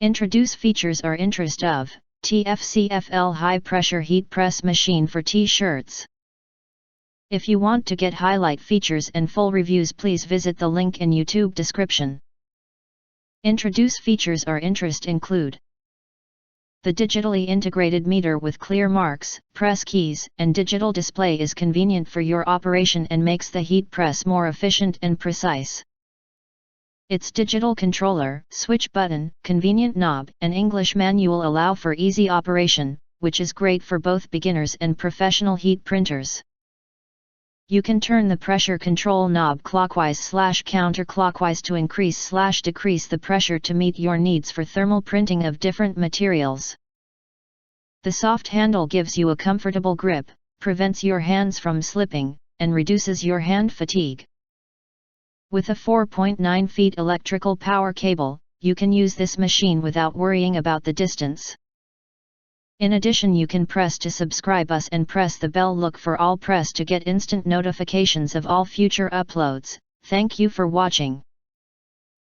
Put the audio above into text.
Introduce features or interest of TFCFL high pressure heat press machine for t-shirts. If you want to get highlight features and full reviews, please visit the link in YouTube description. Introduce features or interest include the digitally integrated meter with clear marks, press keys, and digital display is convenient for your operation and makes the heat press more efficient and precise. Its digital controller, switch button, convenient knob, and English manual allow for easy operation, which is great for both beginners and professional heat printers. You can turn the pressure control knob clockwise/counterclockwise to increase/decrease the pressure to meet your needs for thermal printing of different materials. The soft handle gives you a comfortable grip, prevents your hands from slipping, and reduces your hand fatigue. With a 4.9 feet electrical power cable, you can use this machine without worrying about the distance. In addition, you can press to subscribe us and press the bell look for all press to get instant notifications of all future uploads. Thank you for watching.